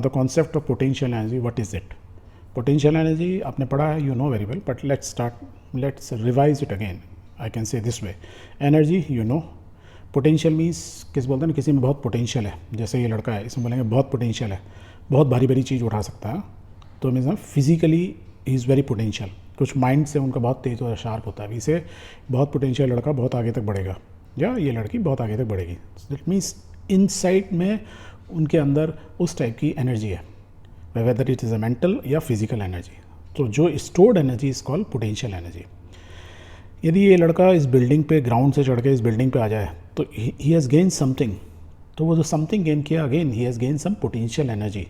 The concept of potential energy, what is it? Potential energy आपने पढ़ा है, you know very well, but let's revise it again. I can say this way, energy you know, potential means किस बोलते हैं ना, किसी में बहुत पोटेंशियल है. जैसे ये लड़का है, इसमें बोलेंगे बहुत पोटेंशियल है, बहुत भारी भारी चीज़ उठा सकता है. तो means physically he is very potential. कुछ माइंड से उनका बहुत तेज और शार्प होता है. इसे बहुत पोटेंशियल लड़का बहुत आगे तक बढ़ेगा, या ये लड़की बहुत आगे तक बढ़ेगी. दैट मीन्स इनसाइड में उनके अंदर उस टाइप की एनर्जी है, whether it is a mental या फिजिकल एनर्जी. तो जो stored energy is called potential energy. यदि ये लड़का इस बिल्डिंग पे ग्राउंड से चढ़ के इस बिल्डिंग पे आ जाए तो ही हैज़ गेन समथिंग. तो वो जो समथिंग गेन किया, again he has gain some potential energy.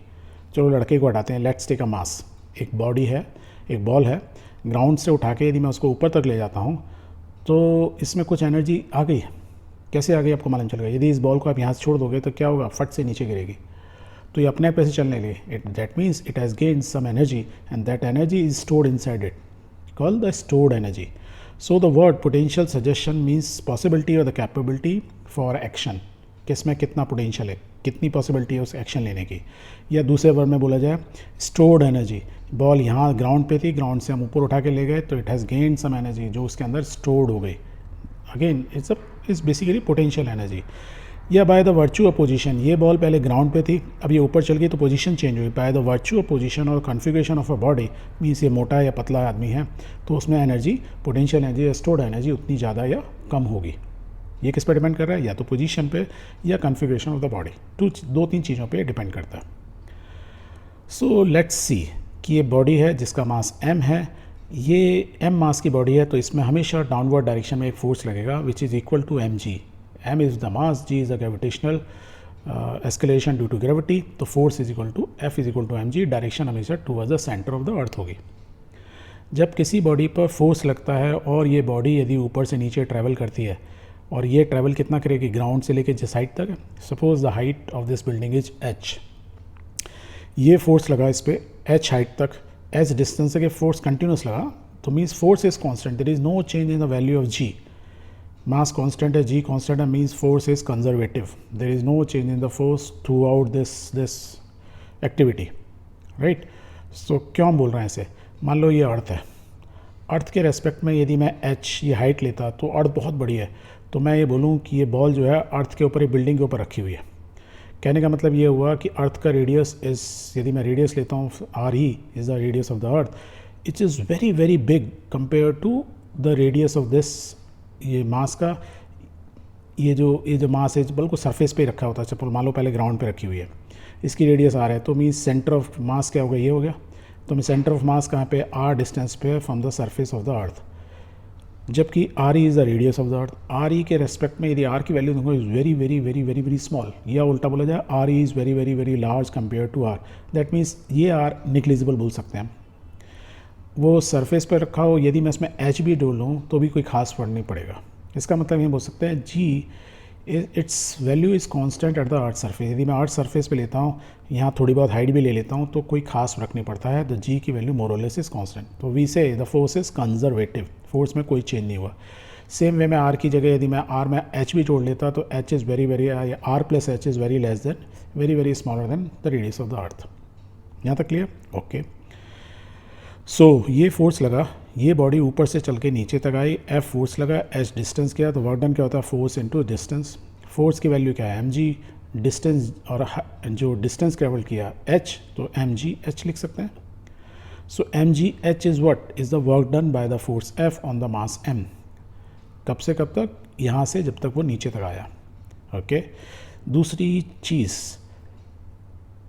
चलो लड़के को हटाते हैं, लेट्स टेक अ मास. एक बॉडी है, एक बॉल है, ग्राउंड से उठा के यदि मैं उसको ऊपर तक ले जाता हूँ तो इसमें कुछ एनर्जी आ गई. कैसे आ गई आपको मालूम चल गया. यदि इस बॉल को आप यहाँ से छोड़ दोगे तो क्या होगा, फट से नीचे गिरेगी. तो ये अपने आप ऐसे चलने लगे. That means it has gain some energy and that energy is stored inside it, called the stored energy. So the word potential suggestion means possibility और द कैपेबिलिटी फॉर एक्शन. किसमें कितना पोटेंशियल है, कितनी पॉसिबिलिटी है उस action लेने की. या दूसरे वर्ड में बोला जाए स्टोर्ड एनर्जी. बॉल यहाँ ग्राउंड पे थी, ग्राउंड से हम ऊपर उठा के ले गए तो it has gain some energy जो उसके अंदर स्टोर्ड हो गई. Again it's basically potential energy. या by the virtue of position, ये बॉल पहले ग्राउंड पे थी, अब ये ऊपर चल गई तो पोजीशन चेंज हुई. By the virtue of position और configuration of a body, means ये मोटा या पतला आदमी है तो उसमें एनर्जी, पोटेंशियल एनर्जी या स्टोर्ड एनर्जी उतनी ज़्यादा या कम होगी. ये किस पर डिपेंड कर रहा है, या तो पोजीशन पे या कॉन्फ़िगरेशन ऑफ द बॉडी. दो तीन चीज़ों पे डिपेंड करता है. सो लेट्स सी कि ये बॉडी है जिसका मास m है. ये m मास की बॉडी है तो इसमें हमेशा डाउनवर्ड डायरेक्शन में एक फोर्स लगेगा which is equal to mg. m is the mass, g is the gravitational acceleration due to gravity. तो force is equal to f is equal to mg. Direction हमेशा towards the center of the earth होगी. जब किसी body पर force लगता है और ये बॉडी यदि ऊपर से नीचे ट्रैवल करती है, और ये ट्रैवल कितना करेगी, ग्राउंड से लेकर जिस हाइट तक, suppose the height of this building is h. ये फोर्स लगा इस पर h हाइट तक, h डिस्टेंस से फोर्स कंटिन्यूस लगा, तो means force is constant. There is no change in the value of g. Mass constant है, g कांस्टेंट है, means force is conservative. There is no change in the force throughout this activity, right. So क्यों बोल रहे हैं ऐसे. मान लो ये अर्थ है, अर्थ के रेस्पेक्ट में यदि मैं h ये हाइट लेता तो अर्थ बहुत बड़ी है, तो मैं ये बोलूँ कि ये बॉल जो है अर्थ के ऊपर, एक बिल्डिंग के ऊपर रखी हुई है. कहने का मतलब ये हुआ कि अर्थ का रेडियस इज, यदि मैं रेडियस लेता हूँ R he is the radius of the earth, it is very very big compare to the radius of this. ये मास का ये जो मास है बिल्कुल सरफेस पे रखा होता है. चलो मान लो पहले ग्राउंड पे रखी हुई है, इसकी रेडियस आर है, तो मीन्स सेंटर ऑफ मास क्या होगा, ये हो गया. तो मैं सेंटर ऑफ मास कहाँ पे, आर डिस्टेंस पे from the surface of the earth. जबकि R E is the radius of the earth. R E के रेस्पेक्ट में यदि आर की वैल्यू देखो is very very very very very small, या उल्टा बोला जाए R E is very very very large compare to R. That means ये आर निग्लिजिबल बोल सकते हैं हम. वो सरफेस पर रखा हो, यदि मैं इसमें एच भी डोल लूँ तो भी कोई खास फर्क नहीं पड़ेगा. इसका मतलब ये बोल सकते हैं g its value is constant at the earth surface. यदि मैं अर्थ सरफेस पे लेता हूँ, यहाँ थोड़ी बहुत हाइट भी ले लेता हूँ तो कोई खास फर्क नहीं पड़ता है. द जी की वैल्यू मोर और लेस इज़ कांस्टेंट. तो वी से the force is conservative, force में कोई चेंज नहीं हुआ. सेम वे में आर की जगह यदि मैं आर में एच भी जोड़ लेता तो H is very very, R plus H is very less than, very very smaller than the radius of the earth. यहाँ तक क्लियर, ओके. सो ये फोर्स लगा, ये बॉडी ऊपर से चल के नीचे तक आई, एफ फोर्स लगा, एच डिस्टेंस किया, तो वर्क डन क्या होता है, फोर्स इनटू डिस्टेंस. फोर्स की वैल्यू क्या है, mg. डिस्टेंस और जो डिस्टेंस ट्रेवल किया h, तो mg h लिख सकते हैं. सो mg h is what is the work done by the force f on the mass m. कब से कब तक, यहाँ से जब तक वो नीचे तक आया, ओके. दूसरी चीज़,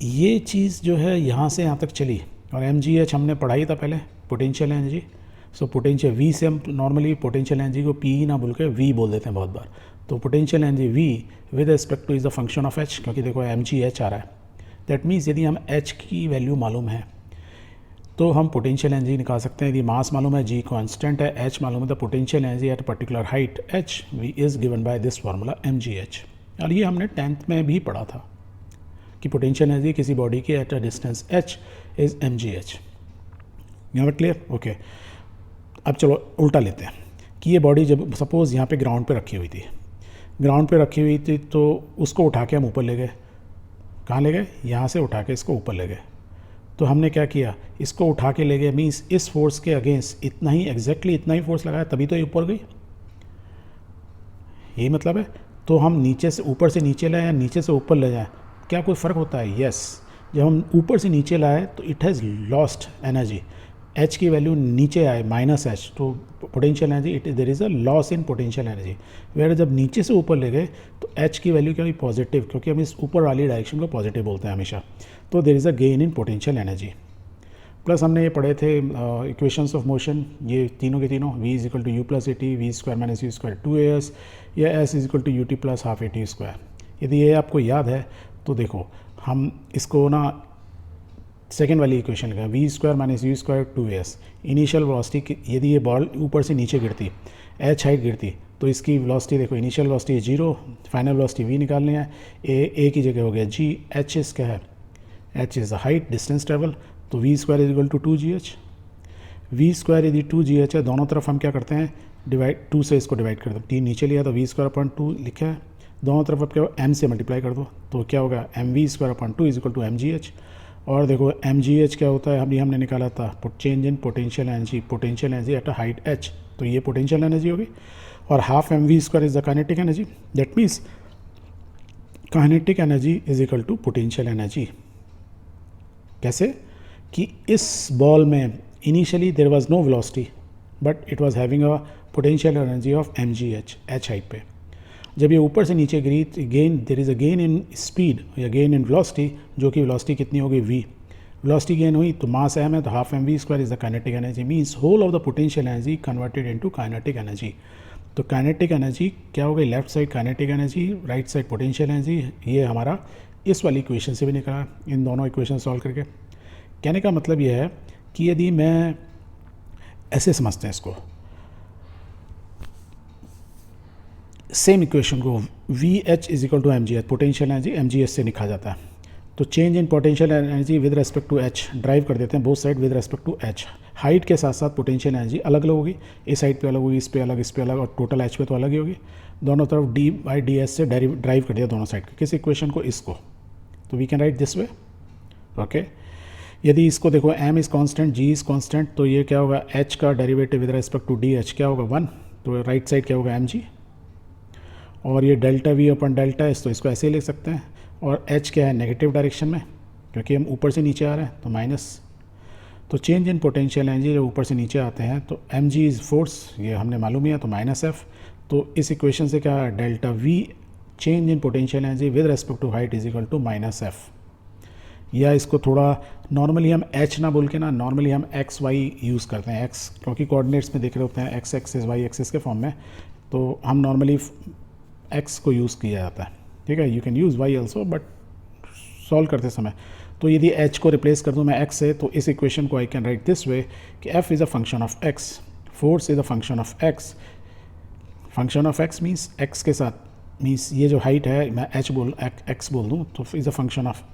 ये चीज़ जो है यहाँ से यहाँ तक चली, और mg h हमने पढ़ाई था पहले, potential energy. So potential v से हम नॉर्मली पोटेंशियल एनर्जी को p ना बोल के v बोल देते हैं बहुत बार. तो potential energy v with respect two is the function of h, क्योंकि देखो mg h आ रहा है. दैट मीन्स यदि हम h की वैल्यू मालूम है तो हम पोटेंशियल एनर्जी निकाल सकते हैं. यदि मास मालूम है, g कांस्टेंट है, h मालूम है, तो potential energy at particular height h we is given by this formula mgh. और ये हमने 10th में भी पढ़ा था कि पोटेंशियल एनर्जी किसी बॉडी की at a distance h is mgh. यहाँ पर क्लियर, ओके. अब चलो उल्टा लेते हैं कि ये बॉडी जब सपोज़ यहाँ पे ग्राउंड पे रखी हुई थी, ग्राउंड पे रखी हुई थी तो उसको उठा के हम ऊपर ले गए, कहाँ ले गए, यहाँ से उठा के इसको ऊपर ले गए। तो हमने क्या किया, इसको उठा के ले गए, मीन्स इस फोर्स के अगेंस्ट इतना ही, एग्जैक्टली इतना ही फोर्स लगाया, तभी तो ये ऊपर गई, यही मतलब है। तो हम नीचे से ऊपर से नीचे लाए या नीचे से ऊपर ले जाएं, क्या कोई फ़र्क होता है? यस। जब हम ऊपर से नीचे लाए तो it has lost energy, H की वैल्यू नीचे आए माइनस एच, तो potential energy it there is a loss in potential energy. Where जब नीचे से ऊपर ले गए तो एच की वैल्यू क्या हुई, पॉजिटिव, क्योंकि हम इस ऊपर वाली डायरेक्शन को पॉजिटिव बोलते हैं हमेशा। तो there is a gain in potential energy. Plus हमने ये पढ़े थे इक्वेशंस ऑफ मोशन, ये तीनों के तीनों, v is equal to u plus a t, v square minus u square 2as, या s is equal to u t plus half a t square. यदि ये आपको याद है तो देखो हम इसको ना सेकेंड वाली इक्वेशन लिखा, v square minus u square 2as। Initial velocity, यदि ये बॉल ऊपर से नीचे गिरती, h हाइट गिरती, तो इसकी वेलोसिटी देखो, इनिशियल वेलोसिटी है 0, फाइनल वेलोसिटी v निकालनी है, a की जगह हो गया g, h इज क्या है, h is the height, distance travel, तो v square is equal to 2gh। V square यदि 2gh है, दोनों तरफ हम क्या करते हैं, डिवाइड, 2 से इसको डिवाइड कर दो, 3 नीचे लिया तो वी स्क्वायर अपॉन 2 लिखा है, दोनों तरफ अब क्या हो, m से मल्टीप्लाई कर दो, तो क्या होगा, m v square upon 2 is equal to mgh। और देखो mgh क्या होता है, अभी हमने निकाला था change in potential energy at a height h, तो ये पोटेंशियल एनर्जी होगी। और half m v square is the kinetic energy, that means kinetic energy is equal to potential energy. कैसे कि इस बॉल में initially there was no velocity but it was having a potential energy of mgh, h height पे। जब ये ऊपर से नीचे गिरी, gain, there is a gain in speed या गेन इन वेलोसिटी, जो कि वेलोसिटी कितनी होगी, v। वेलोसिटी गेन हुई तो मास m है, तो half m v square is the kinetic energy, means whole of the potential energy converted into kinetic energy. तो काइनेटिक एनर्जी क्या हो गई, left side kinetic energy, right side potential energy. ये हमारा इस वाली इक्वेशन से भी निकला, इन दोनों इक्वेशन सॉल्व करके। कहने का मतलब यह है कि यदि मैं ऐसे समझते हैं इसको, सेम इक्वेशन को v h is equal to m g h, potential energy m g h से लिखा जाता है, तो change in potential energy with respect to h, derive कर देते हैं both side with respect to h. Height के साथ साथ पोटेंशियल एनर्जी अलग अलग होगी, इस साइड पे अलग होगी, इस पे अलग, इस पे अलग, और टोटल एच पे तो अलग ही होगी। दोनों तरफ डी बाई डी एच से ड्राइव कर दिया दोनों साइड के, किस इक्वेशन को, इसको। तो we can write this way, okay. यदि इसको देखो m is constant, g is constant, तो ये क्या होगा, h का derivative with respect to d h क्या होगा, 1, तो राइट साइड क्या होगा, mg। और ये डेल्टा v अपन डेल्टा एस, तो इसको ऐसे ही लिख सकते हैं। और h क्या है, नेगेटिव डायरेक्शन में, क्योंकि हम ऊपर से नीचे आ रहे हैं, तो माइनस। तो चेंज इन पोटेंशियल एनर्जी जब ऊपर से नीचे आते हैं तो mg इज़ फोर्स, ये हमने मालूम ही है, तो माइनस f। तो इस इक्वेशन से क्या है, delta v change in potential energy with respect to height is equal to minus f। या इसको थोड़ा नॉर्मली हम h ना बोल के ना, नॉर्मली हम एक्स वाई यूज़ करते हैं, x क्योंकि कोऑर्डिनेट्स में देख रहे होते हैं एक्स एक्सिस वाई एक्सिस के फॉर्म में, तो हम नॉर्मली x को यूज़ किया जाता है, ठीक है। You can use y also, but solve करते समय तो यदि h को रिप्लेस कर दूँ मैं x से, तो इस इक्वेशन को आई कैन राइट दिस वे कि f is a function of x, force is a function of x। Function of x means x के साथ, मीन्स ये जो हाइट है मैं x बोल दूँ, तो is a function of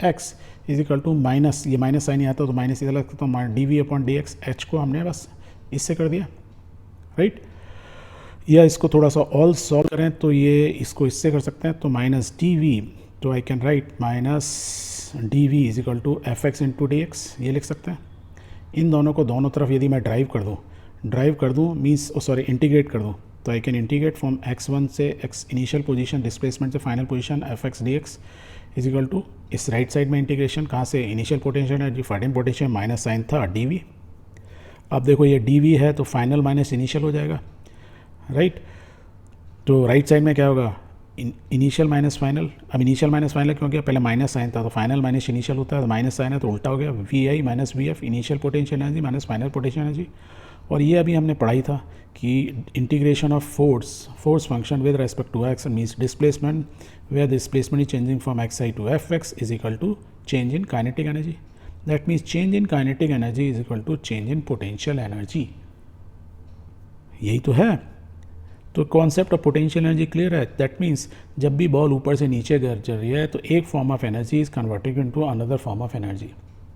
x is equal to minus, ये माइनस साइन आता तो माइनस इधर लगता, तो d v upon d x, h को हमने बस इससे कर दिया, राइट। या इसको थोड़ा सा ऑल सॉल्व करें तो ये इसको इससे कर सकते हैं, तो माइनस डी वी, तो I can write minus d v is equal to f x into d x, ये लिख सकते हैं। इन दोनों को दोनों तरफ यदि मैं ड्राइव कर दूँ मीन्स सॉरी इंटीग्रेट कर दूँ, तो I can integrate from x1 से x इनिशियल पोजीशन, डिस्प्लेसमेंट से final position, f x d x is equal to, इस राइट साइड में इंटीग्रेशन कहाँ से, initial potential energy, final potential minus sign था डी वी। अब देखो ये डी वी है तो फाइनल माइनस इनिशियल हो जाएगा, राइट। तो राइट साइड में क्या होगा, इनिशियल माइनस फाइनल। अब इनिशियल माइनस फाइनल क्यों किया, पहले माइनस साइन था तो फाइनल माइनस इनिशियल होता है, तो माइनस साइन है तो उल्टा हो गया, v i minus v f, initial potential energy minus final potential energy. और ये अभी हमने पढ़ाई था कि integration of force function with respect to x means displacement, where displacement is changing from x i to f x is equal to change in kinetic energy. That means change in kinetic energy is equal to change in potential energy. यही तो है। तो concept of potential energy clear है। That means जब भी ball ऊपर से नीचे गिर रही है तो एक form of energy is converted into another form of energy.